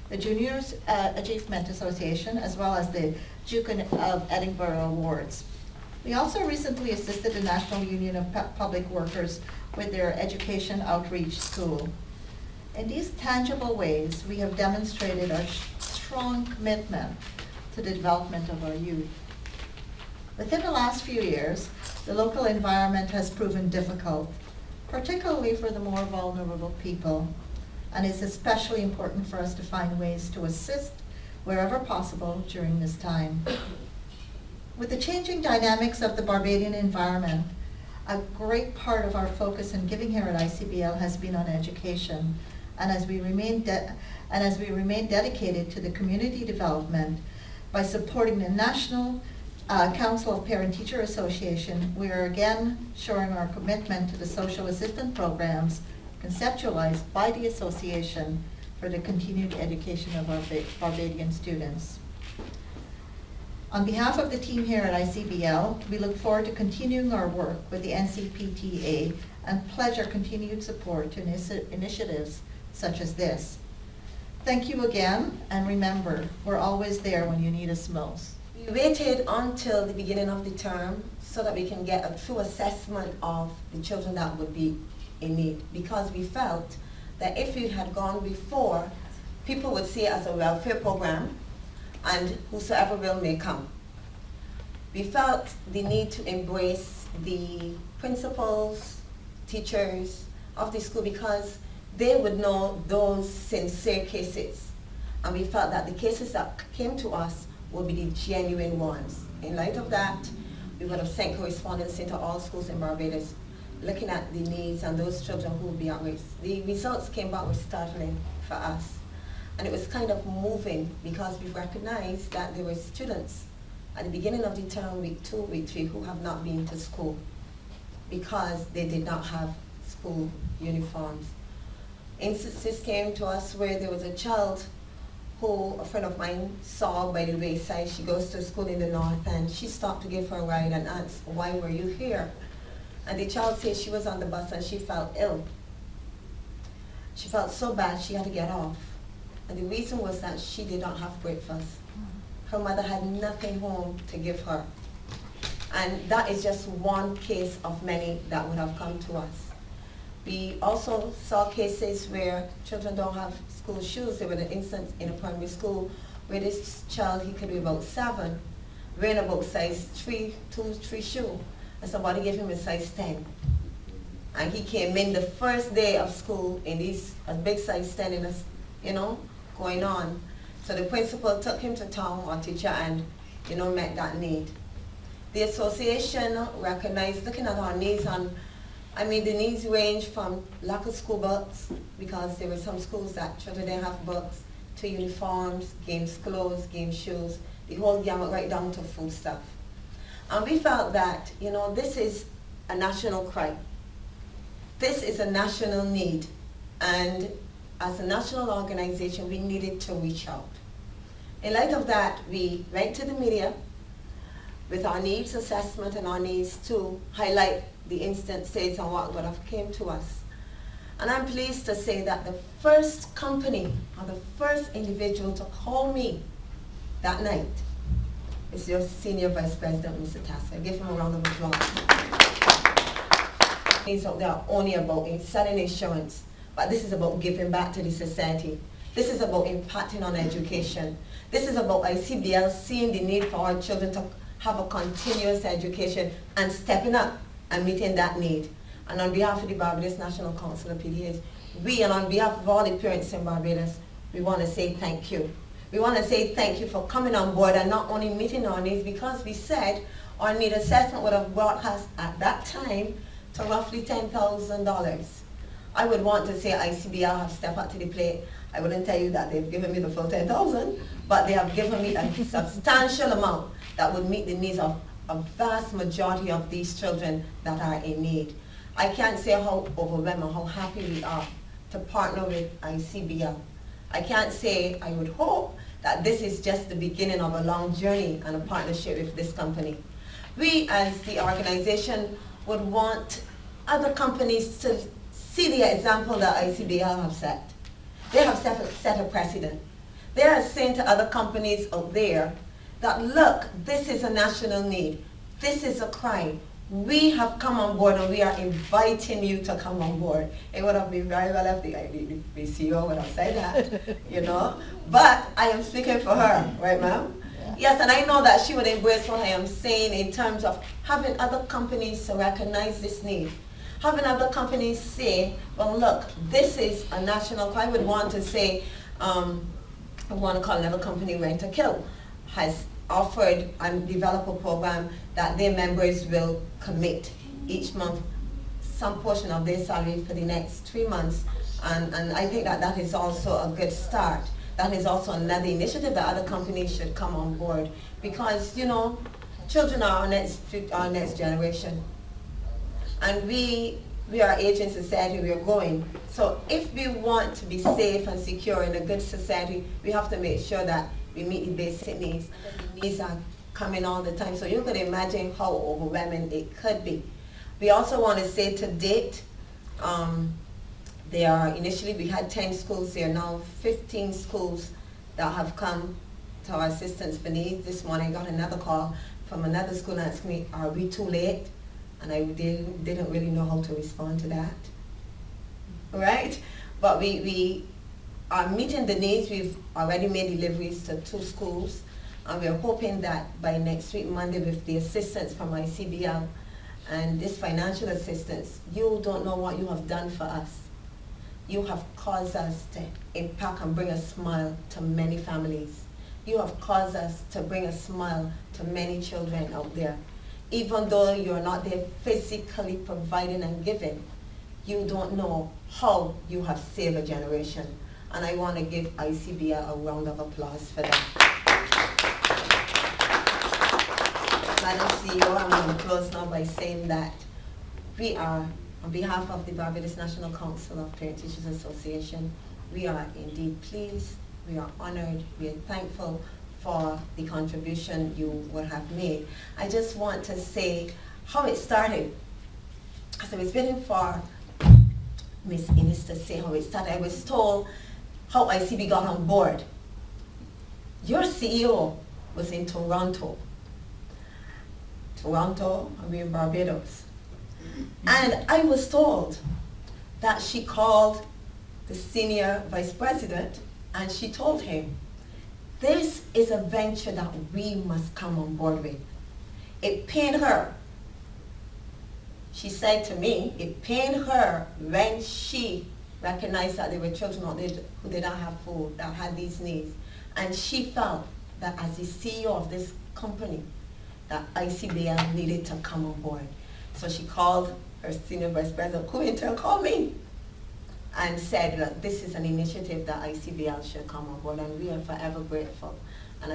the Juniors Achievement Association, as well as the Duke of Edinburgh Awards. We also recently assisted the National Union of Public Workers with their Education Outreach School. In these tangible ways, we have demonstrated our strong commitment to the development of our youth. Within the last few years, the local environment has proven difficult, particularly for the more vulnerable people, and it's especially important for us to find ways to assist wherever possible during this time. With the changing dynamics of the Barbadian environment, a great part of our focus in giving here at ICBL has been on education, and as we remain dedicated to the community development by supporting the National Council of Parent-Teacher Association, we are again showing our commitment to the social assistance programs conceptualized by the association for the continued education of our Barbadian students. On behalf of the team here at ICBL, we look forward to continuing our work with the NCPTA and pledge our continued support to initiatives such as this. Thank you again, and remember, we're always there when you need us most. We waited until the beginning of the term so that we can get a true assessment of the children that would be in need, because we felt that if we had gone before, people would see it as a welfare program and whosoever will may come. We felt the need to embrace the principals, teachers of the school, because they would know those sincere cases. And we felt that the cases that came to us would be the genuine ones. In light of that, we would have sent correspondence into all schools in Barbados, looking at the needs and those children who would be at risk. The results came back were startling for us. And it was kind of moving, because we recognized that there were students at the beginning of the term, week 2, week 3, who have not been to school because they did not have school uniforms. Instances came to us where there was a child who a friend of mine saw by the wayside. She goes to school in the north, and she stopped to give her a ride and asked, "Why were you here?" And the child said she was on the bus and she felt ill. She felt so bad she had to get off. And the reason was that she did not have breakfast. Her mother had nothing home to give her. And that is just one case of many that would have come to us. We also saw cases where children don't have school shoes. There was an instance in a primary school where this child, he could be about 7, wearing about size 3 shoe, and somebody gave him a size 10. And he came in the first day of school in a big size 10 in going on. So the principal took him to town, or teacher, and met that need. The association recognized, looking at our needs, and the needs range from lack of school books, because there were some schools that children didn't have books, to uniforms, games clothes, game shoes, the whole gamut right down to food stuff. And we felt that, this is a national cry. This is a national need. And as a national organization, we needed to reach out. In light of that, we went to the media with our needs assessment and our needs to highlight the instances and what would have came to us. And I'm pleased to say that the first company or the first individual to call me that night is your Senior Vice President, Mr. Tasser. Give him a round of applause. These out there are only about selling insurance, but this is about giving back to the society. This is about impacting on education. This is about ICBL seeing the need for our children to have a continuous education and stepping up and meeting that need. And on behalf of the Barbados National Council of PTAs, and on behalf of all the parents in Barbados, we want to say thank you. We want to say thank you for coming on board and not only meeting our needs, because we said our need assessment would have brought us at that time to roughly $10,000. I would want to say ICBL have stepped up to the plate. I wouldn't tell you that they've given me the full 10,000, but they have given me a substantial amount that would meet the needs of a vast majority of these children that are in need. I can't say how overwhelmed or how happy we are to partner with ICBL. I can't say, I would hope that this is just the beginning of a long journey and a partnership with this company. We as the organization would want other companies to see the example that ICBL have set. They have set a precedent. They are saying to other companies out there that, look, this is a national need. This is a crime. We have come on board and we are inviting you to come on board. It would have been very well if the CEO would have said that, you know. But I am speaking for her, right, ma'am? Yeah. Yes, and I know that she would embrace what I am saying in terms of having other companies to recognize this need. Having other companies say, well, look, this is a national crime. I would want to say, I want to call another company Rent a Kill, has offered and developed a program that their members will commit each month some portion of their salary for the next 3 months. And I think that that is also a good start. That is also another initiative that other companies should come on board, because, you know, children are our next generation. And we are aging society, we are growing. So if we want to be safe and secure in a good society, we have to make sure that we meet the basic needs. The needs are coming all the time. So you could imagine how overwhelming it could be. We also want to say to date, initially we had 10 schools, there are now 15 schools that have come to our assistance for needs. This morning I got another call from another school asking me, are we too late? And I didn't really know how to respond to that, right? But we are meeting the needs. We've already made deliveries to 2 schools, and we're hoping that by next week, Monday, with the assistance from ICBL and this financial assistance, you don't know what you have done for us. You have caused us to impact and bring a smile to many families. You have caused us to bring a smile to many children out there. Even though you're not there physically providing and giving, you don't know how you have saved a generation. And I want to give ICBL a round of applause for that. Madam CEO, I'm going to close now by saying that we are, on behalf of the Barbados National Council of Parent Teachers Association, we are indeed pleased, we are honored, we are thankful for the contribution you will have made. I just want to say how it started. As I was waiting for Ms. Innes to say how it started, I was told how ICB got on board. Your CEO was in Toronto. We're in Barbados. And I was told that she called the senior vice president and she told him, this is a venture that we must come on board with. It pained her. She said to me, it pained her when she recognized that there were children out there who did not have food, that had these needs. And she felt that as the CEO of this company, that ICBL needed to come on board. So she called her senior vice president, who in turn called me, and said, look, this is an initiative that ICBL should come on board, and we are forever grateful.